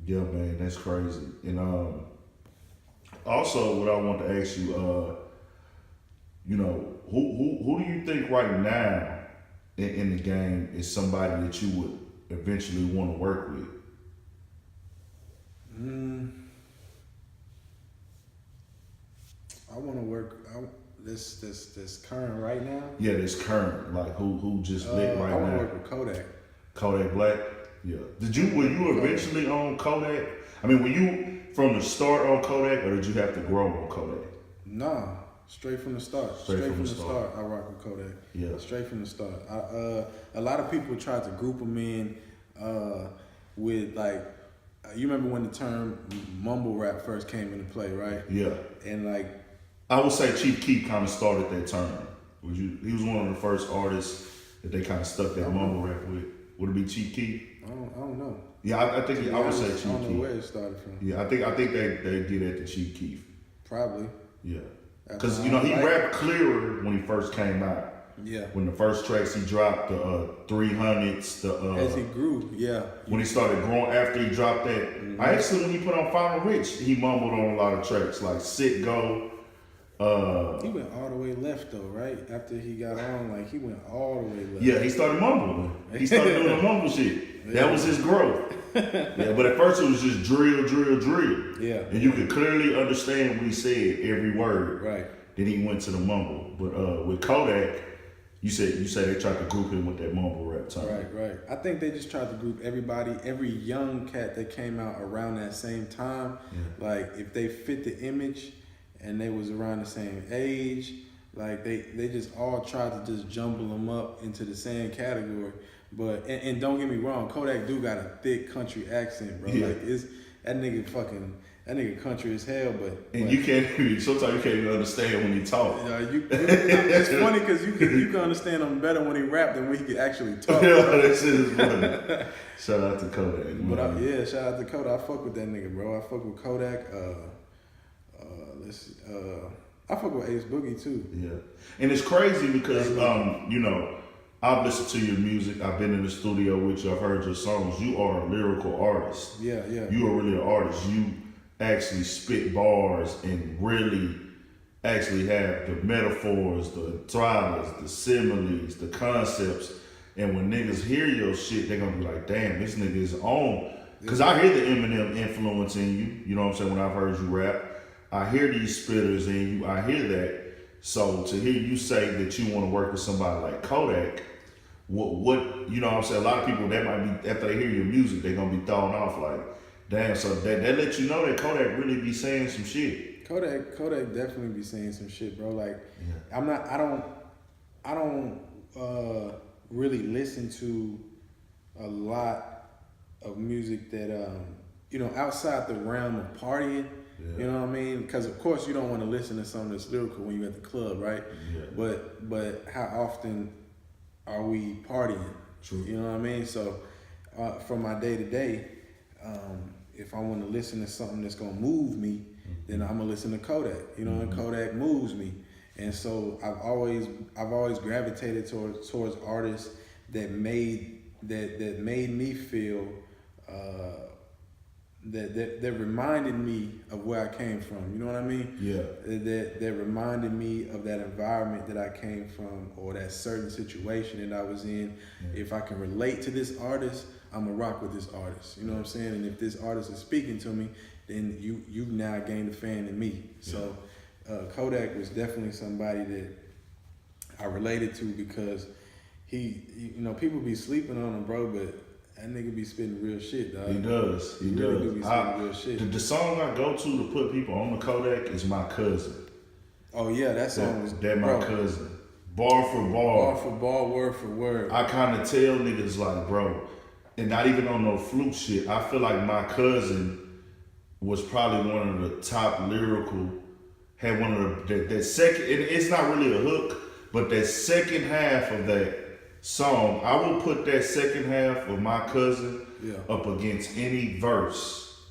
Yeah, man, that's crazy. And also, what I want to ask you, who do you think right now in the game is somebody that you would eventually want to work with? Mm, I want to work. This current right now. Yeah, this current, like who just lit right I want now? to work with Kodak. Kodak Black. Yeah. Were you eventually on Kodak? I mean, were you from the start on Kodak, or did you have to grow on Kodak? Nah, straight from the start. Straight from the start. I rock with Kodak. Yeah. Straight from the start. A lot of people tried to group them in with like, you remember when the term mumble rap first came into play, right? Yeah. And like, I would say Chief Keef kind of started that term. He was one of the first artists that they kind of stuck that mumble rap with. Would it be Chief Keef? I don't know. Yeah, I think I would say Chief Keef. I don't know where it started from. Yeah, I think they did that to Chief Keef. Probably. Yeah, because he rapped clearer when he first came out. Yeah. When the first tracks he dropped, the 300s, as he grew, yeah. When he started growing after he dropped that, I actually when he put on Final Rich, he mumbled on a lot of tracks like Sit Go. He went all the way left though, right? After he got on, like he went all the way left. Yeah, he started mumbling. He started doing the mumble shit. Yeah. That was his growth. Yeah, but at first it was just drill, drill, drill. Yeah. And you could clearly understand what he said, every word. Right. Then he went to the mumble. But with Kodak, you said they tried to group him with that mumble rap time. Right. I think they just tried to group everybody, every young cat that came out around that same time. Yeah. Like if they fit the image and they was around the same age, like they just all tried to just jumble them up into the same category. But and don't get me wrong, Kodak do got a thick country accent, bro. Yeah. Like that nigga country as hell, but you can't. Sometimes you can't even understand when he talk. It's funny because you can understand him better when he rap than when he can actually talk. Yeah, that shit is funny. Shout out to Kodak. But shout out to Kodak. I fuck with that nigga, bro. I fuck with Kodak. I fuck with A-Boogie too. Yeah, and it's crazy because I've listened to your music. I've been in the studio with you. I've heard your songs. You are a lyrical artist. Yeah. You are really an artist. You actually spit bars and really actually have the metaphors, the dramas, the similes, the concepts. And when niggas hear your shit, they're gonna be like, damn, this nigga is on. Because I hear the Eminem influence in you. You know what I'm saying? When I've heard you rap, I hear these spitters in you. I hear that. So to hear you say that you want to work with somebody like Kodak, what you know what I'm saying? A lot of people that might be, after they hear your music, they're gonna be thrown off like, damn. So that lets you know that Kodak really be saying some shit. Kodak definitely be saying some shit, bro. Like, yeah. I don't really listen to a lot of music that outside the realm of partying. Yeah. You know what I mean? Because of course you don't want to listen to something that's lyrical when you're at the club, right? Yeah. But how often are we partying? True. You know what I mean? So for my day to day, if I want to listen to something that's gonna move me, then I'm gonna listen to Kodak. You know, and Kodak moves me, and so I've always gravitated towards artists that made me feel. That reminded me of where I came from. You know what I mean? Yeah. That reminded me of that environment that I came from, or that certain situation that I was in. Yeah. If I can relate to this artist, I'm gonna rock with this artist. You know what I'm saying? And if this artist is speaking to me, then you've now gained a fan in me. Yeah. So Kodak was definitely somebody that I related to because he people be sleeping on him, bro, but that nigga be spitting real shit, dog. He does. He really does. Be spitting real shit. The song I go to put people on the Kodak is My Cousin. Oh yeah, that song was that My Cousin. Bar for bar. Bar for bar, word for word. I kind of tell niggas like, bro, and not even on no fluke shit. I feel like My Cousin was probably one of the top lyrical. Had one of that second. It's not really a hook, but that second half of that song, I will put that second half of My Cousin up against any verse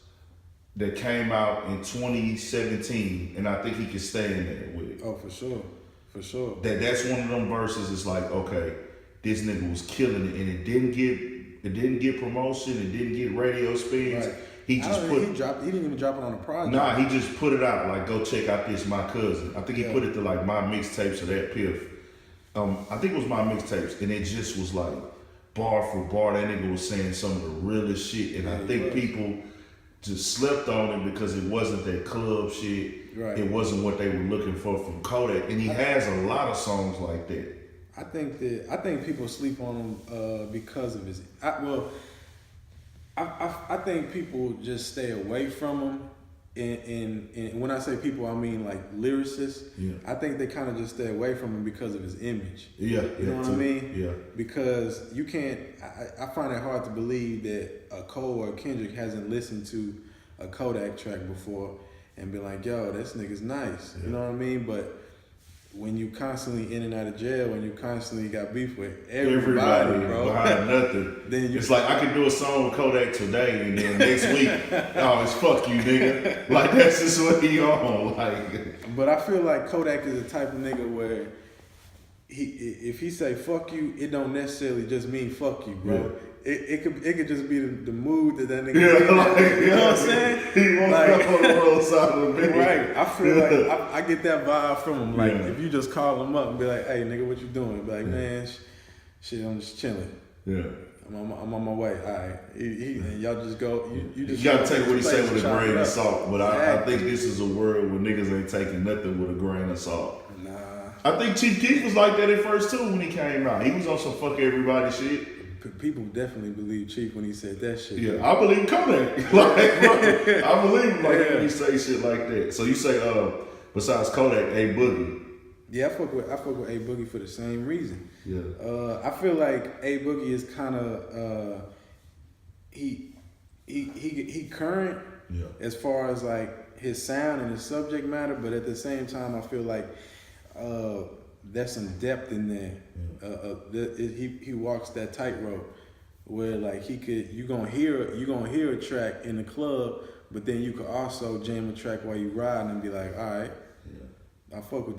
that came out in 2017, and I think he can stay in there with it. Oh, for sure. That's one of them verses. It's like, okay, this nigga was killing it, and it didn't get promotion, it didn't get radio spins. Right. He just He didn't even drop it on a project. Nah, he just put it out, like, go check out this My Cousin. I think he put it to like My Mixtapes or that Piff. I think it was My Mixtapes, and it just was like bar for bar. That nigga was saying some of the realest shit, and I think people just slept on it because it wasn't that club shit. Right. It wasn't what they were looking for from Kodak, and he has a lot of songs like that. I think people sleep on him because of his. I think people just stay away from him. And when I say people, I mean like lyricists. Yeah. I think they kind of just stay away from him because of his image. Yeah, you know what I mean? Yeah. Because you can't. I find it hard to believe that a Cole or a Kendrick hasn't listened to a Kodak track before and be like, "Yo, this nigga's nice." Yeah. You know what I mean? But when you constantly in and out of jail, when you constantly got beef with everybody bro, behind nothing, then it's like I could do a song with Kodak today, and then next week, oh, it's fuck you, nigga. Like that's just what he on. Like, but I feel like Kodak is the type of nigga where if he say fuck you, it don't necessarily just mean fuck you, bro. Yeah. It could just be the mood that nigga. Yeah, like, you know what I'm saying? He won't like, on the roadside of the right. I feel like I get that vibe from him. Like if you just call him up and be like, "Hey, nigga, what you doing?" Be like, "Man, shit, I'm just chilling. Yeah, I'm on my way. All right." And y'all just go. You just gotta take what he say with a grain of salt. But I think this is a world where niggas ain't taking nothing with a grain of salt. Nah. I think Chief Keef was like that at first too when he came out. He was on some fuck everybody shit. People definitely believe Chief when he said that shit. Yeah, I believe Kodak. Like, bro, I believe him like when he say shit like that. So you say, besides Kodak, A Boogie. Yeah, I fuck with A Boogie for the same reason. Yeah. I feel like A Boogie is kind of he current as far as like his sound and his subject matter, but at the same time, I feel like there's some depth in there. He walks that tightrope where like you gonna hear a track in the club, but then you could also jam a track while you riding and be like, all right, I fuck with that.